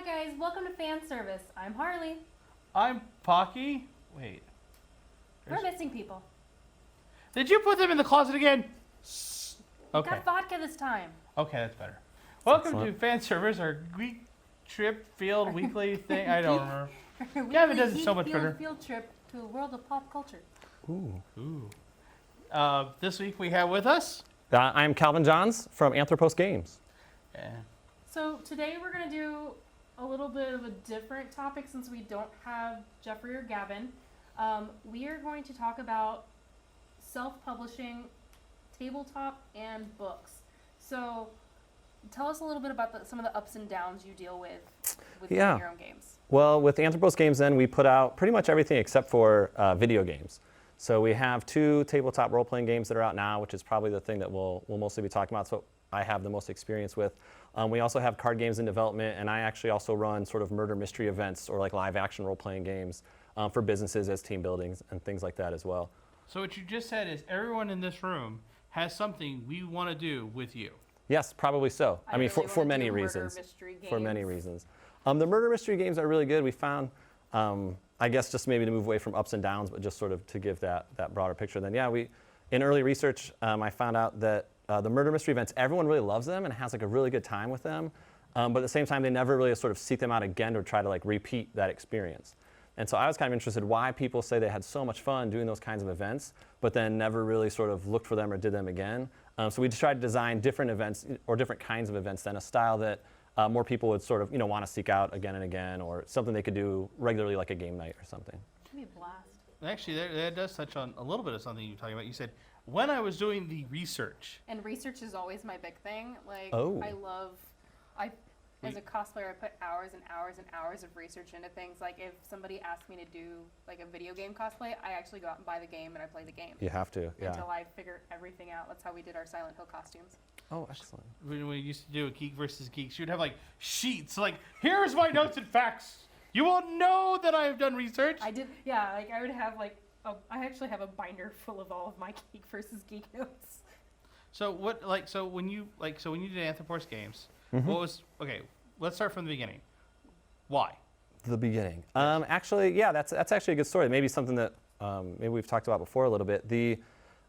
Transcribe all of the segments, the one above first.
guys, welcome to Fanservice. I'm Harley. I'm Pocky. Wait. We're missing people. Did you put them in the closet again? We Okay. got vodka this time. Okay, that's better. Welcome to Fanservice, our week trip field weekly thing. I don't remember. Gavin does it so much better. Field trip to a world of pop culture. Ooh. This week we have with us. I'm Calvin Johns from Anthropos Games. Yeah. So today we're going to do a little bit of a different topic since we don't have Jeffrey or Gavin. We are going to talk about self-publishing, tabletop, and books. So tell us a little bit about some of the ups and downs you deal with Yeah. your own games. Well, with Anthropos Games then, we put out pretty much everything except for video games. So we have 2 tabletop role-playing games that are out now, which is probably the thing that we'll mostly be talking about. So I have the most experience with. We also have card games in development, and I actually also run sort of murder mystery events or like live action role-playing games for businesses as team buildings and things like that as well. So what you just said is everyone in this room has something we want to do with you. Yes, probably so. I mean, really for wanna many do murder reasons. mystery For many games. reasons. The murder mystery games are really good. We found, I guess, just maybe to move away from ups and downs, but just sort of to give that broader picture. Then, yeah, in early research, I found out that the murder mystery events, everyone really loves them and has like a really good time with them. But at the same time, they never really sort of seek them out again or try to like repeat that experience. And so I was kind of interested why people say they had so much fun doing those kinds of events, but then never really sort of looked for them or did them again. So we just tried to design different events or different kinds of events then, a style that more people would sort of want to seek out again and again, or something they could do regularly like a game night or something. Give me a blast. Actually, that does touch on a little bit of something you're talking about. You said, when I was doing the research. And research is always my big thing. Like, Oh. As a cosplayer, I put hours and hours and hours of research into things. Like, if somebody asked me to do like a video game cosplay, I actually go out and buy the game and I play the game. You have to, yeah. Until I figure everything out. That's how we did our Silent Hill costumes. Oh, excellent. When we used to do a Geek versus Geeks, you'd have like sheets, like, here's my notes and facts. You won't know that I have done research. I did, yeah, like I would have like, I actually have a binder full of all of my Geek versus Geek notes. So when you did Anthropos Games, what was, okay, let's start from the beginning. Why? The beginning. Actually, yeah, that's actually a good story. Maybe something that maybe we've talked about before a little bit.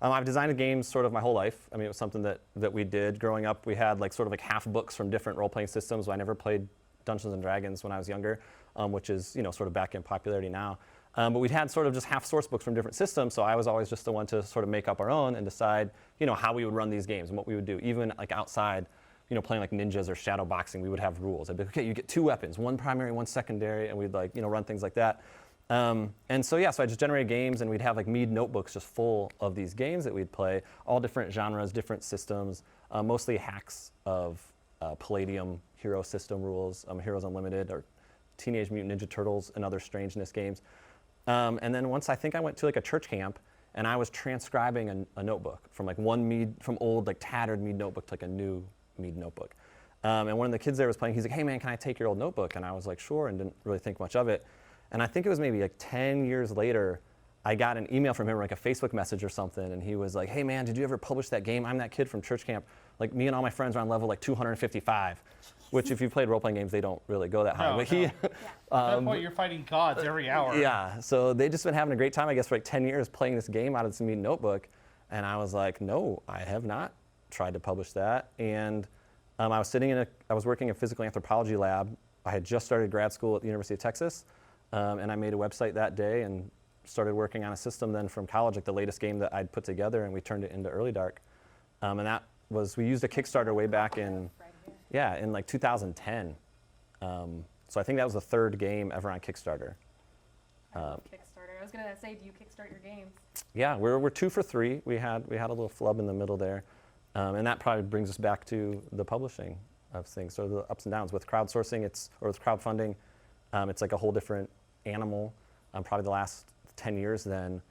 I've designed games sort of my whole life. I mean, it was something that we did growing up. We had like sort of like half books from different role-playing systems. I never played Dungeons and Dragons when I was younger, which is sort of back in popularity now. But we'd had sort of just half source books from different systems, so I was always just the one to sort of make up our own and decide how we would run these games and what we would do. Even like outside, playing like ninjas or shadow boxing, we would have rules. I'd be like, okay, you get 2 weapons, 1 primary, 1 secondary, and we'd like run things like that. And so yeah, so I just generated games, and we'd have like Mead notebooks just full of these games that we'd play, all different genres, different systems, mostly hacks of Palladium hero system rules, Heroes Unlimited, or Teenage Mutant Ninja Turtles, and other strangeness games. And then once I think I went to like a church camp, and I was transcribing a notebook from like from old like tattered Mead notebook to like a new Mead notebook. And one of the kids there was playing. He's like, hey man, can I take your old notebook? And I was like, sure, and didn't really think much of it. And I think it was maybe like 10 years later, I got an email from him, like a Facebook message or something, and he was like, hey man, did you ever publish that game? I'm that kid from church camp. Like me and all my friends are on level like 255, which if you played role-playing games, they don't really go that high. No, but no. At that point, you're fighting gods every hour. Yeah, so they just been having a great time, I guess, for like 10 years playing this game out of this Mead notebook. And I was like, no, I have not tried to publish that. And I was working in a physical anthropology lab. I had just started grad school at the University of Texas, and I made a website that day and started working on a system then from college, like the latest game that I'd put together, and we turned it into Early Dark. We used a Kickstarter way back in like 2010. So I think that was the 3rd game ever on Kickstarter. I love Kickstarter. I was gonna say, do you kickstart your games? Yeah, we're 2 for 3. We had a little flub in the middle there. And that probably brings us back to the publishing of things, so the ups and downs. With crowdsourcing, with crowdfunding, it's like a whole different animal. Probably the last 10 years then,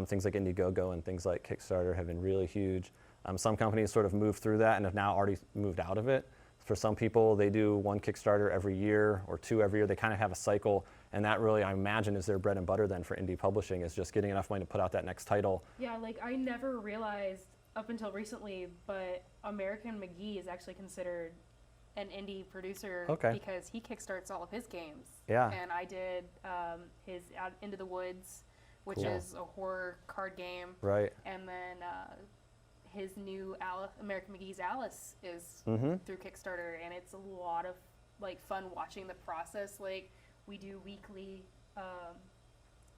things like Indiegogo and things like Kickstarter have been really huge. Some companies sort of moved through that and have now already moved out of it. For some people, they do 1 Kickstarter every year or 2 every year. They kind of have a cycle, and that really, I imagine, is their bread and butter then for indie publishing, is just getting enough money to put out that next title. Yeah, like I never realized up until recently, but American McGee is actually considered an indie producer Okay. because he kickstarts all of his games. Yeah. And I did his Out Into the Woods, which Cool. is a horror card game. Right. And then his new American McGee's Alice is Mm-hmm. through Kickstarter, and it's a lot of like fun watching the process. Like we do weekly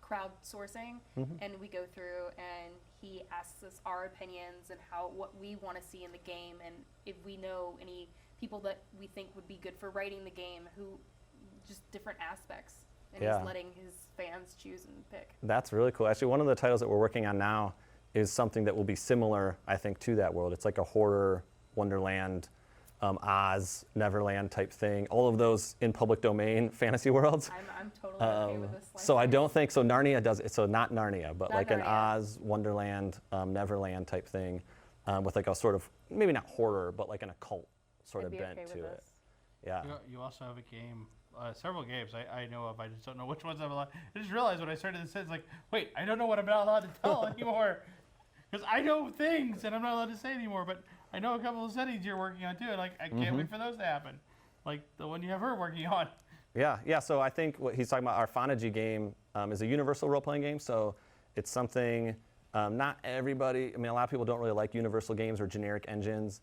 crowdsourcing, and we go through and he asks us our opinions and what we want to see in the game, and if we know any people that we think would be good for writing the game, who just different aspects, and Yeah. he's letting his fans choose and pick. That's really cool. Actually, one of the titles that we're working on now is something that will be similar, I think, to that world. It's like a horror Wonderland, Oz, Neverland type thing. All of those in public domain fantasy worlds. I'm totally okay with this. So I don't think so. Narnia does it. So not Narnia, but Not like an Narnia. Oz, Wonderland, Neverland type thing, with like a sort of maybe not horror, but like an occult sort I'd of be bent okay to with it. this. Yeah. You also have a game, several games I know of. I just don't know which ones I'm allowed. I just realized when I started this sentence, like, wait, I don't know what I'm not allowed to tell anymore. Because I know things and I'm not allowed to say anymore. But I know a couple of settings you're working on too. And like, I can't wait for those to happen. Like the one you have her working on. Yeah. So I think what he's talking about, our Phonology game, is a universal role-playing game. So it's something not everybody. I mean, a lot of people don't really like universal games or generic engines.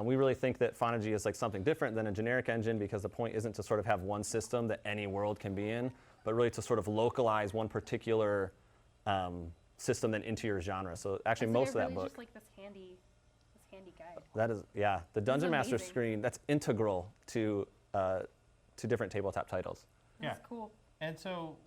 We really think that Phonology is like something different than a generic engine, because the point isn't to sort of have one system that any world can be in, but really to sort of localize one particular system then into your genre. So actually, most of that really book. Just like this handy guide. That is, yeah, the Dungeon Master amazing. screen, that's integral to different tabletop titles. That's cool. And so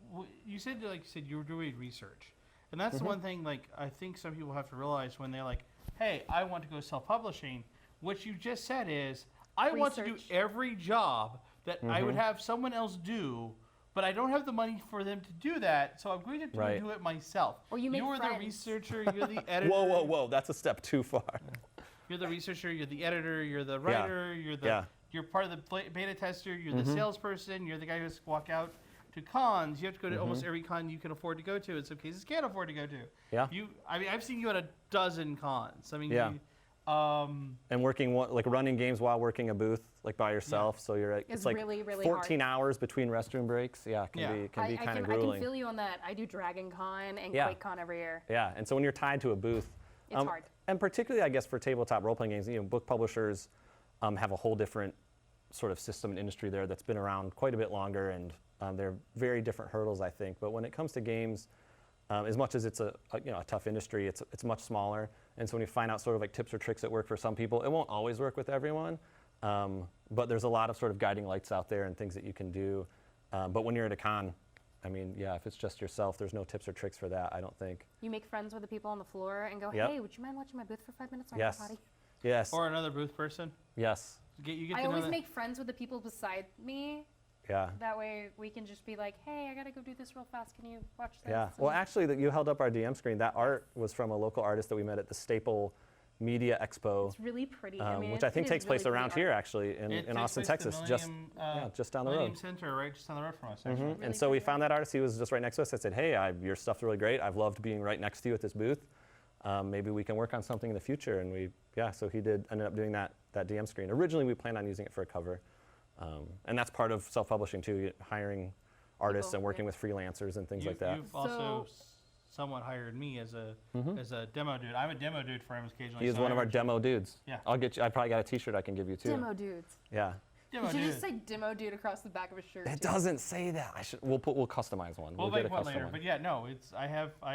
you said you were doing research, and that's the one thing like I think some people have to realize when they're like, "Hey, I want to go self-publishing." What you just said is, I want to do Research. every job that I would have someone else do, but I don't have the money for them to do that, so I'm going to Right. do it myself. Or you make You're the friends. researcher, you're the editor. Whoa, that's a step too far. You're the researcher, you're the editor, you're the writer, you're part of the beta tester, you're the salesperson, you're the guy who has to walk out to cons. You have to go to almost every con you can afford to go to. In some cases, can't afford to go to. Yeah. I mean, I've seen you at a dozen cons. I mean, Yeah. And like running games while working a booth, like by yourself. So you're It's like really, really 14 hours between restroom breaks. Yeah, it can be kind of I grueling. can feel you on that. I do Dragon Con and Yeah. QuakeCon every year. Yeah, and so when you're tied to a booth, It's hard. And particularly, I guess, for tabletop role-playing games, book publishers have a whole different sort of system and industry there that's been around quite a bit longer, and they're very different hurdles, I think. But when it comes to games, as much as it's a tough industry, it's much smaller. And so when you find out sort of like tips or tricks that work for some people, it won't always work with everyone. But there's a lot of sort of guiding lights out there and things that you can do. But when you're at a con, I mean, yeah, if it's just yourself, there's no tips or tricks for that, I don't think. You make friends with the people on the floor and go, Yep. hey, would you mind watching my booth for 5 minutes? So I Yes. can potty? Yes. or another booth person. Yes. You get I to know always that. make friends with the people beside me. Yeah. That way we can just be like, hey, I gotta go do this real fast. Can you watch this? Yeah. And Well, actually, you held up our DM screen. That art was from a local artist that we met at the Staple Media Expo, it's really pretty. I mean, which I think it is takes place really around pretty here, art. actually, in It takes Austin, place at the Texas, just Millennium, just down the Millennium road. Center, right, just down the road from us. Actually. And Really so we pretty. found that artist. He was just right next to us. I said, hey, your stuff's really great. I've loved being right next to you at this booth. Maybe we can work on something in the future. And so he ended up doing that DM screen. Originally, we planned on using it for a cover. And that's part of self-publishing, too, hiring artists People, and working yeah. with freelancers and things like that. You've also So- somewhat hired me as a demo dude. I'm a demo dude for him occasionally. He is so one I of our urge- demo dudes. Yeah. I'll get you. I probably got a T-shirt I can give you too. Demo dudes. Yeah. Demo You should dude. just say demo dude across the back of his shirt. It too. doesn't say that. We'll customize one. We'll get make a one custom later. one. But yeah, no, I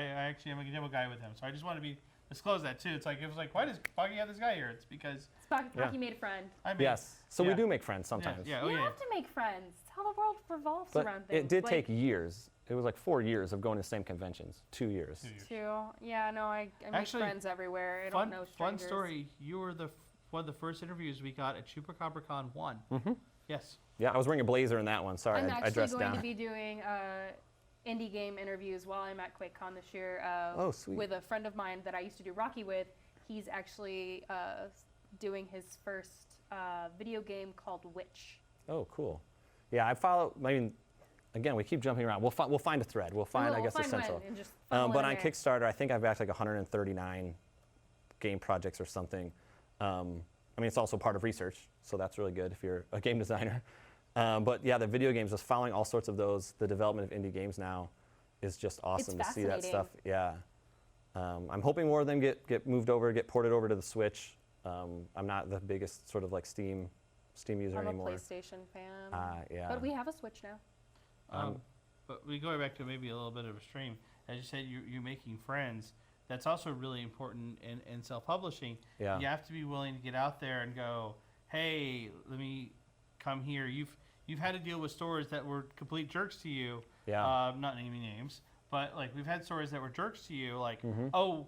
actually am a demo guy with him. So I just want to disclose that too. It was like, why does Boggy have this guy here? It's because Rocky Yeah. made a friend. I mean, Yes. So we yeah. do make friends sometimes. Yeah, You oh yeah. have to make friends. It's how the world revolves But around things. it did Like, take years. It was like 4 years of going to the same conventions. 2 years. 2 years. Yeah, no, I make Actually, friends everywhere. I don't Fun, know fun strangers. story. You were one of the first interviews we got at CupacabraCon 1. Mm-hmm. Yes. Yeah, I was wearing a blazer in that one. Sorry, I'm I actually dressed going down. to be doing indie game interviews while I'm at QuakeCon this year. Oh, sweet. With a friend of mine that I used to do Rocky with. He's actually doing his first video game called Witch. Oh, cool. Yeah, I mean, again, we keep jumping around. We'll find a thread. We'll find, I guess, we'll a find central. one and just funnel But in on there. Kickstarter, I think I've backed like 139 game projects or something. I mean, it's also part of research, so that's really good if you're a game designer. But yeah, the video games, just following all sorts of those, the development of indie games now is just awesome to see that stuff. Yeah. I'm hoping more of them get moved over, get ported over to the Switch. I'm not the biggest sort of like Steam user anymore. I'm a PlayStation fan. Yeah. But we have a Switch now. But we go back to maybe a little bit of a stream. As you said, you're making friends. That's also really important in self-publishing. Yeah. You have to be willing to get out there and go, hey, let me come here. You've had to deal with stores that were complete jerks to you. Yeah. Not naming names, but like we've had stores that were jerks to you. Like, Mm-hmm. oh,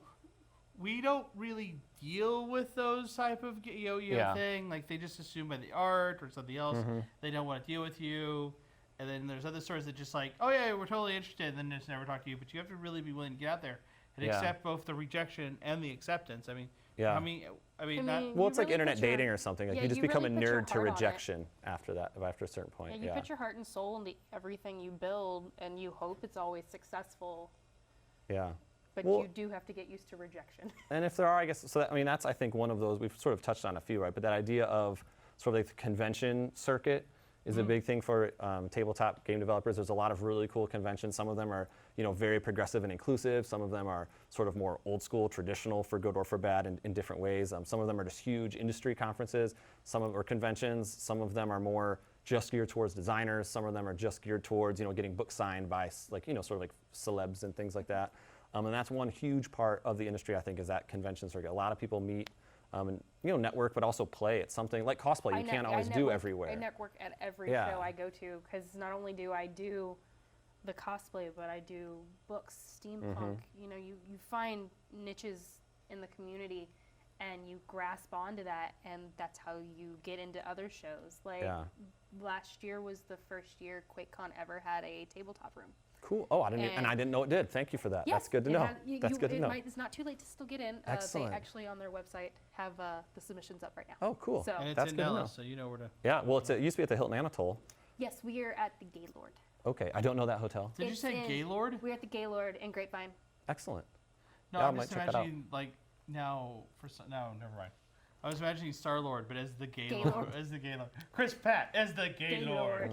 we don't really deal with those type of Yeah. thing. Like they just assume by the art or something else, Mm-hmm. they don't want to deal with you. And then there's other stores that just like, oh yeah, we're totally interested, and then just never talk to you. But you have to really be willing to get out there and Yeah. accept both the rejection and the acceptance. I mean, Yeah. I mean, I not. mean, Well, you it's like really internet put your- dating or something. Like yeah, you just you become really a put your nerd to heart on it. rejection after that, after a certain point. Yeah, you put your heart and soul into everything you build, and you hope it's always successful. Yeah. But Well- you do have to get used to rejection. And if there are, I guess, so that, I mean, that's, I think, one of those, we've sort of touched on a few, right? But that idea of sort of like the convention circuit is a big thing for tabletop game developers. There's a lot of really cool conventions. Some of them are, very progressive and inclusive. Some of them are sort of more old school, traditional, for good or for bad, in different ways. Some of them are just huge industry conferences. Some of them are conventions. Some of them are more just geared towards designers. Some of them are just geared towards, getting books signed by, like, sort of like celebs and things like that. And that's one huge part of the industry, I think, is that convention circuit. A lot of people meet and network, but also play. It's something like cosplay you can't always do everywhere. I network at every Yeah. show I go to, because not only do I do the cosplay, but I do books, steampunk. Mm-hmm. You find niches in the community, and you grasp onto that, and that's how you get into other shows. Like Yeah. last year was the first year QuakeCon ever had a tabletop room. Cool. Oh, I didn't know it did. Thank you for that. Yes, That's good to it know. has- That's good to know. It's not too late to still get in. Excellent. They actually on their website have the submissions up right now. Oh, cool. So And it's That's in good to know. Dallas, so you know where to. Yeah. Well, it used to be at the Hilton Anatole. yes, we are at the Gaylord. Okay. I don't know that hotel. Did you It's say in- Gaylord? We're at the Grapevine in Grapevine. Excellent. No, Yeah, I I'm might just check that out. imagining like now no, never mind. I was imagining Star Lord, but as the Gaylord, Gaylord. as the Gaylord. Chris Pratt as the Gaylord.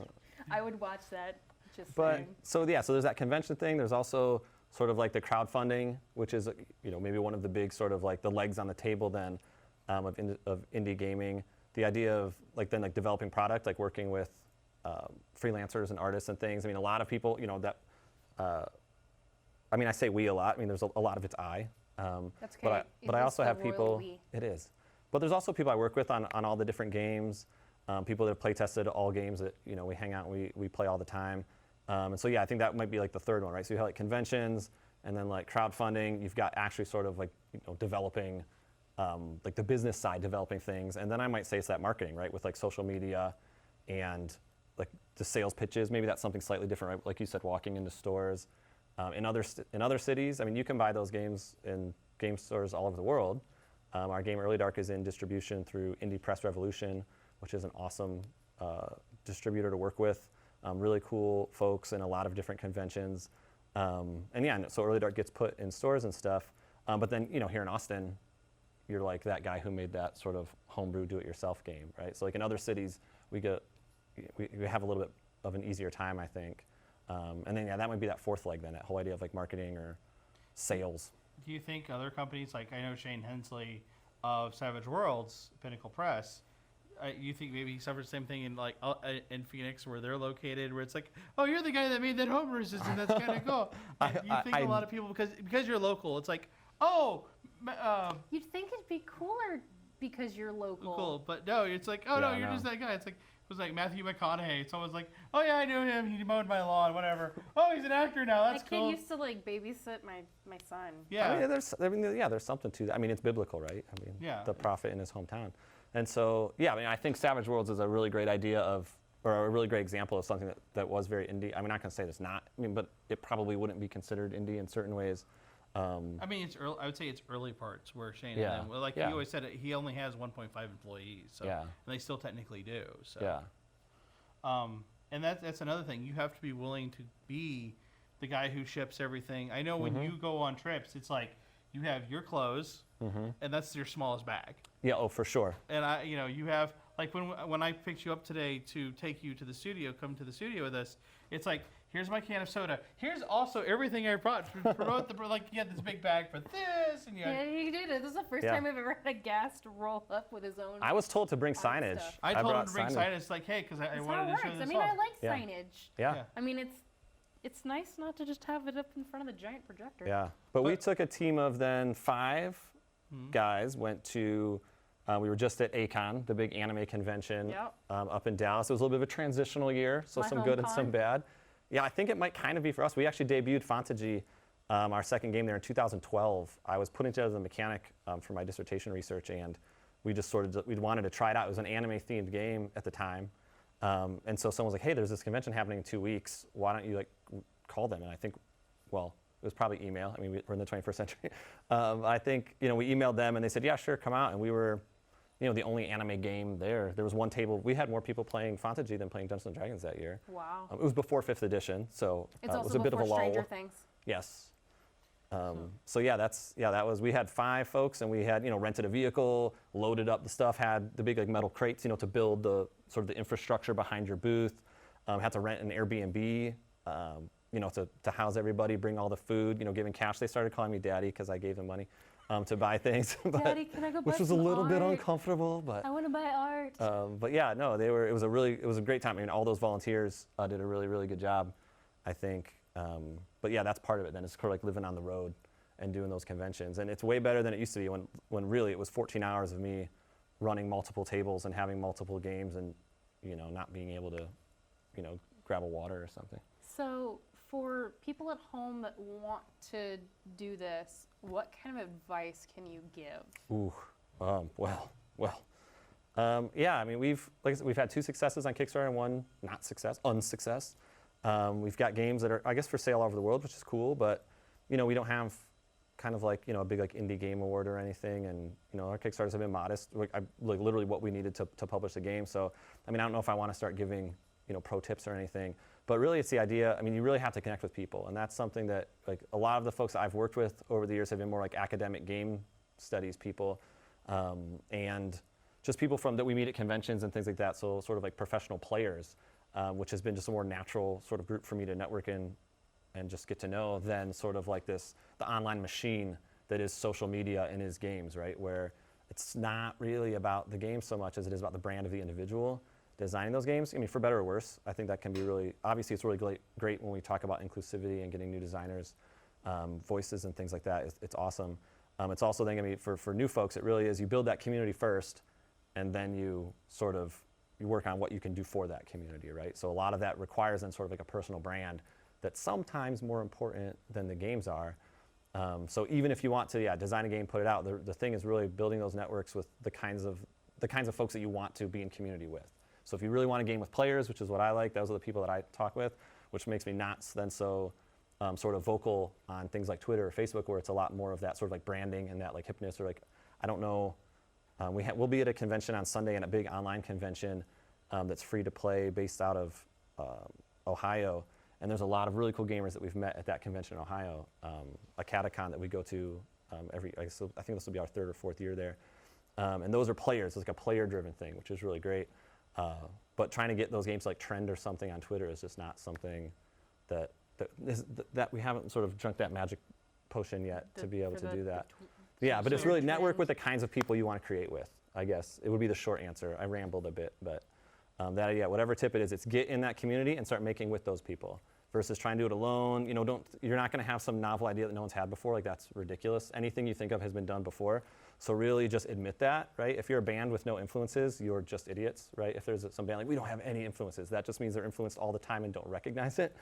I would watch that. Just But saying. so there's that convention thing. There's also sort of like the crowdfunding, which is maybe one of the big sort of like the legs on the table then of indie gaming. The idea of like developing product, like working with freelancers and artists and things. I mean, a lot of people, that. I mean, I say we a lot. I mean, there's a lot of it's I. That's okay. But I It is also the have royal people. we. It is. But there's also people I work with on all the different games. People that have play tested all games that we hang out and we play all the time. And so yeah, I think that might be like the third one, right? So you have like conventions, and then like crowdfunding. You've got actually sort of like developing, like the business side, developing things, and then I might say it's that marketing, right? With like social media, and like the sales pitches. Maybe that's something slightly different, right? Like you said, walking into stores. In other cities, I mean, you can buy those games in game stores all over the world. Our game Early Dark is in distribution through Indie Press Revolution, which is an awesome distributor to work with. Really cool folks in a lot of different conventions. And yeah, so Early Dark gets put in stores and stuff. But then, here in Austin, you're like that guy who made that sort of homebrew do-it-yourself game, right? So like in other cities, we have a little bit of an easier time, I think. And then, yeah, that might be that fourth leg then, that whole idea of like marketing or sales. Do you think other companies, like I know Shane Hensley of Savage Worlds, Pinnacle Press, you think maybe he suffered the same thing in Phoenix where they're located, where it's like, oh, you're the guy that made that homebrew system, that's kind of cool. You think a lot of people, because you're local, it's like, oh, You'd think it'd be cooler because you're local. cool, but no, it's like, oh no, Yeah, you're no. just that guy. It's like, it was like Matthew McConaughey. Someone's like, oh yeah, I knew him. He mowed my lawn, whatever. Oh, he's an actor now. That's My kid cool. used to like babysit my son. Yeah. There's something to that. I mean, it's biblical, right? I mean, Yeah. the prophet in his hometown. And so, yeah, I mean, I think Savage Worlds is a really great idea or a really great example of something that was very indie. I'm not going to say it's not, but it probably wouldn't be considered indie in certain ways. I mean, it's early. I would say it's early parts where Shane Yeah. and them, like Yeah. he always said, he only has 1.5 employees. So, Yeah. and they still technically do. So. Yeah. And that's another thing. You have to be willing to be the guy who ships everything. I know when you go on trips, it's like you have your clothes, and that's your smallest bag. Yeah, oh, for sure. And you have like when I picked you up today to take you to the studio, come to the studio with us. It's like, here's my can of soda. Here's also everything I brought to promote the like. You had this big bag for this, and Yeah, he did it. This is the first time I've ever had a guest roll up with his own. I was told to bring signage. stuff. I told him to bring signage, like, hey, because I That's how wanted it to show works. this I mean, off. I like Yeah. signage. Yeah. Yeah. I mean, it's nice not to just have it up in front of the giant projector. Yeah, but we But- took a team of then 5 guys, went to, we were just at ACON, the big anime convention Yep. up in Dallas. It was a little bit of a transitional year, so My some home good and some con. bad. Yeah, I think it might kind of be for us. We actually debuted Fantasy, our second game there in 2012. I was putting together the mechanic for my dissertation research, and we just we wanted to try it out. It was an anime-themed game at the time. And so someone was like, hey, there's this convention happening in 2 weeks. Why don't you like call them? And I think, well, it was probably email. I mean, we're in the 21st century. I think, we emailed them and they said, yeah, sure, come out. And we were, the only anime game there. There was one table. We had more people playing Fantasy than playing Dungeons & Dragons that year. Wow. It was before 5th edition, so It's it also was a bit of a before lull. Stranger Things. Yes. So yeah, that was, we had 5 folks and we had, rented a vehicle, loaded up the stuff, had the big like metal crates, to build the sort of the infrastructure behind your booth, had to rent an Airbnb, to house everybody, bring all the food, giving cash. They started calling me daddy because I gave them money to buy things. Daddy, can I go buy which was a some little bit art? uncomfortable, but. I want to buy art. But yeah, no, it was a great time. I mean, all those volunteers did a really, really good job, I think. But yeah, that's part of it then. It's sort of like living on the road and doing those conventions. And it's way better than it used to be when really it was 14 hours of me running multiple tables and having multiple games and, not being able to, grab a water or something. So, for people at home that want to do this, what kind of advice can you give? Ooh, well. Yeah, I mean, like I said, we've had 2 successes on Kickstarter and 1 unsuccess. We've got games that are, I guess, for sale all over the world, which is cool, but, we don't have kind of like, a big like indie game award or anything, and, our Kickstarters have been modest, like literally what we needed to publish the game. So, I mean, I don't know if I want to start giving, pro tips or anything, but really it's the idea, I mean, you really have to connect with people, and that's something that, like, a lot of the folks that I've worked with over the years have been more like academic game studies people, and just people that we meet at conventions and things like that, so sort of like professional players, which has been just a more natural sort of group for me to network in and just get to know than sort of like the online machine that is social media and is games, right? Where it's not really about the game so much as it is about the brand of the individual designing those games. I mean, for better or worse, I think that can be really, obviously it's really great when we talk about inclusivity and getting new designers, voices and things like that. It's awesome. It's also then going to be, for new folks, it really is, you build that community first, and then you work on what you can do for that community, right? So a lot of that requires then sort of like a personal brand that's sometimes more important than the games are. So even if you want to, design a game, put it out, the thing is really building those networks with the kinds of folks that you want to be in community with. So if you really want a game with players, which is what I like, those are the people that I talk with, which makes me not then so sort of vocal on things like Twitter or Facebook, where it's a lot more of that sort of like branding and that like hipness, or like, I don't know, we'll be at a convention on Sunday, and a big online convention that's free to play based out of Ohio. And there's a lot of really cool gamers that we've met at that convention in Ohio, a catacon that we go to I think this will be our 3rd or 4th year there. And those are players. It's like a player-driven thing, which is really great. But trying to get those games like trend or something on Twitter is just not something that we haven't sort of drunk that magic potion yet to be able to do that. Yeah, but it's really network with the kinds of people you want to create with, I guess. It would be the short answer. I rambled a bit, but whatever tip it is, it's get in that community and start making with those people versus trying to do it alone. You're not going to have some novel idea that no one's had before. Like, that's ridiculous. Anything you think of has been done before. So really just admit that, right? If you're a band with no influences, you're just idiots, right? If there's some band like, we don't have any influences, that just means they're influenced all the time and don't recognize it.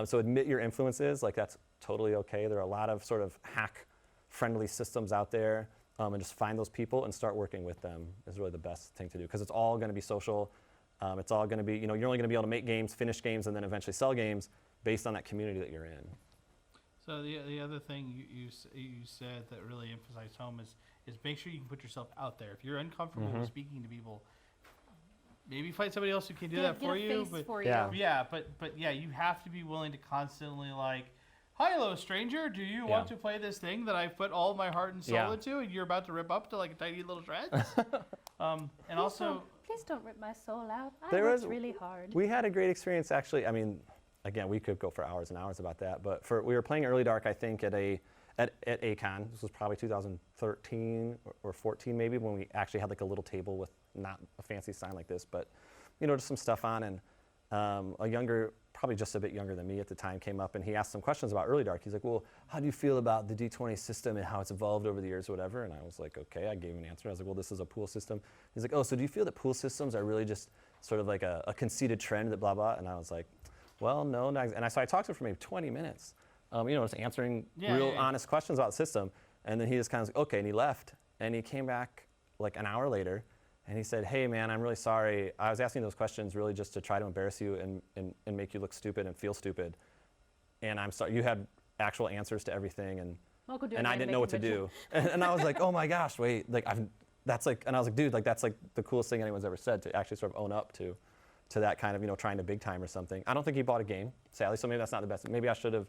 So admit your influences, like that's totally okay. There are a lot of sort of hack-friendly systems out there, and just find those people and start working with them is really the best thing to do, because it's all going to be social. It's all going to be, you're only going to be able to make games, finish games, and then eventually sell games based on that community that you're in. So the other thing you said that really emphasized home is make sure you can put yourself out there. If you're uncomfortable with speaking to people, maybe find somebody else who can do that for you. But Yeah, but you have to be willing to constantly like, Hi, hello, stranger. Do you want to play this thing that I put all my heart and soul Yeah. into, and you're about to rip up to like tiny little shreds? And also, Please don't rip my soul out. I There worked was- really hard. We had a great experience, actually. I mean, again, we could go for hours and hours about that, but we were playing Early Dark, I think, at ACON. This was probably 2013 or 14, maybe, when we actually had like a little table with not a fancy sign like this, but just some stuff on. And a younger, probably just a bit younger than me at the time, came up and he asked some questions about Early Dark. He's like, well, how do you feel about the D20 system and how it's evolved over the years or whatever? And I was like, okay, I gave him an answer. I was like, well, this is a pool system. He's like, oh, so do you feel that pool systems are really just sort of like a conceited trend that blah, blah? And I was like, well, no. And so I talked to him for maybe 20 minutes, just answering honest questions about the system. And then he just kind of was like, okay, and he left. And he came back like an hour later. And he said, hey, man, I'm really sorry. I was asking those questions really just to try to embarrass you and make you look stupid and feel stupid. And I'm sorry, you had actual answers to everything, and I didn't know what to do. And I was like, oh my gosh, wait, like and I was like, dude, like that's like the coolest thing anyone's ever said, to actually sort of own up to that kind of, trying to big time or something. I don't think he bought a game, sadly, so maybe that's not the best. Maybe I should have,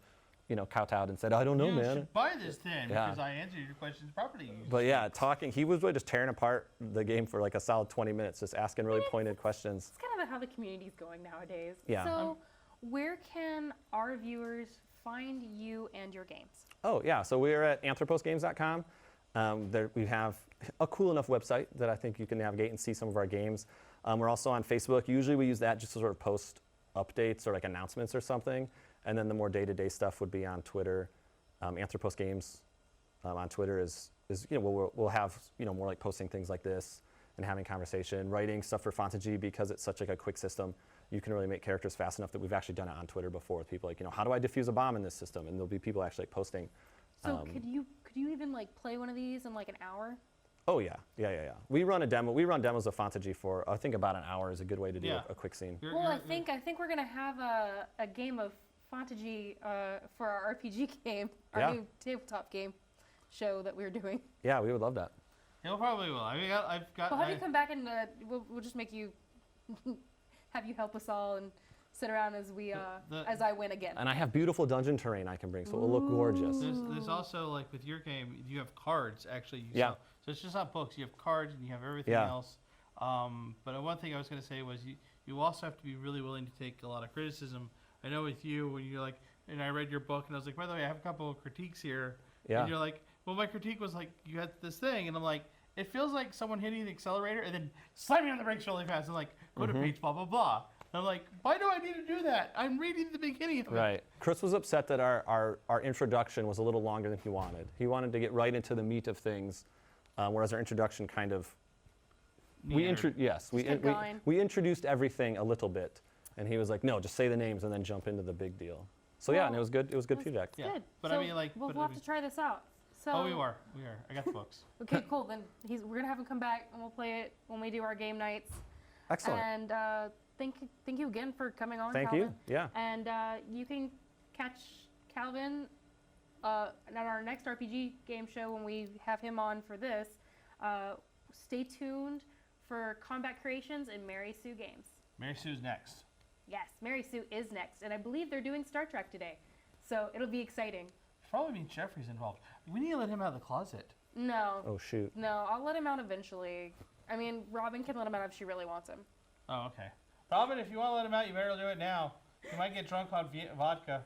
kowtowed and said, I don't know, you man. should buy this then Yeah. because I answered your questions properly. But yeah, he was really just tearing apart the game for like a solid 20 minutes, just asking really pointed questions. It's kind of how the community's going nowadays. Yeah. So, where can our viewers find you and your games? Oh, yeah. So we're at anthroposgames.com. We have a cool enough website that I think you can navigate and see some of our games. We're also on Facebook. Usually we use that just to sort of post updates or like announcements or something. And then the more day-to-day stuff would be on Twitter. Anthropos Games on Twitter is we'll have more like posting things like this and having conversation, writing stuff for Fanservice because it's such like a quick system. You can really make characters fast enough that we've actually done it on Twitter before with people like, how do I defuse a bomb in this system? And there'll be people actually like posting. So could you even like play one of these in like an hour? Oh yeah. We run a demo. We run demos of Fanservice for I think about an hour is a good way to do a quick scene. Well, I think we're gonna have a game of Fanservice for our RPG game, our new tabletop game show that we're doing. Yeah, we would love that. He'll probably will. I've got. We'll have you come back and we'll just make you have you help us all and sit around as we as I win again. And I have beautiful dungeon terrain I can bring, so it'll look gorgeous. There's also like with your game, you have cards actually. Yeah. So it's just not books. You have cards and you have everything else. But one thing I was going to say was you also have to be really willing to take a lot of criticism. I know with you when you're like, and I read your book and I was like, by the way, I have a couple of critiques here. Yeah. And you're like, well, my critique was like, you had this thing, and I'm like, it feels like someone hitting the accelerator and then slamming on the brakes really fast and like, go to page blah blah blah. And I'm like, why do I need to do that? I'm reading the beginning of it. Right. Chris was upset that our introduction was a little longer than he wanted. He wanted to get right into the meat of things, whereas our introduction kind of we introduced everything a little bit, and he was like, no, just say the names and then jump into the big deal. So yeah, and it was good. It was good feedback. Yeah. Good. But so I mean, like, we'll have to try this out. So oh, we are. I got the books. Okay, cool. Then we're gonna have him come back and we'll play it when we do our game nights. Excellent. And thank you again for coming on. Thank Calvin. you. Yeah. And you can catch Calvin at our next RPG game show when we have him on for this. Stay tuned for Combat Creations and Mary Sue Games. Mary Sue's next. Yes, Mary Sue is next, and I believe they're doing Star Trek today, so it'll be exciting. Probably means Jeffrey's involved. We need to let him out of the closet. No. Oh shoot. No, I'll let him out eventually. I mean, Robin can let him out if she really wants him. Oh, okay. Robin, if you want to let him out, you better do it now. You might get drunk on vodka.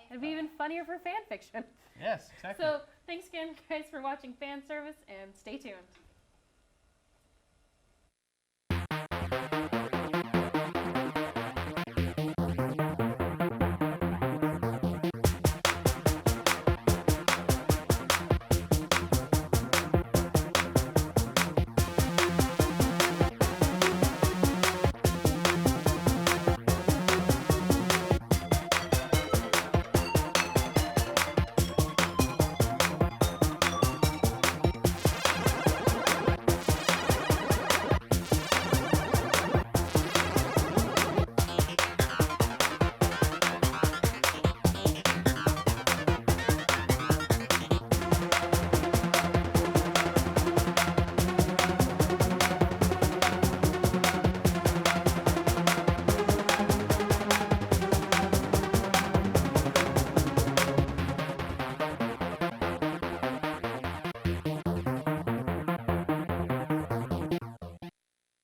It'd be even funnier for fan fiction. Yes, exactly. So, thanks again, guys, for watching Fanservice, and stay tuned.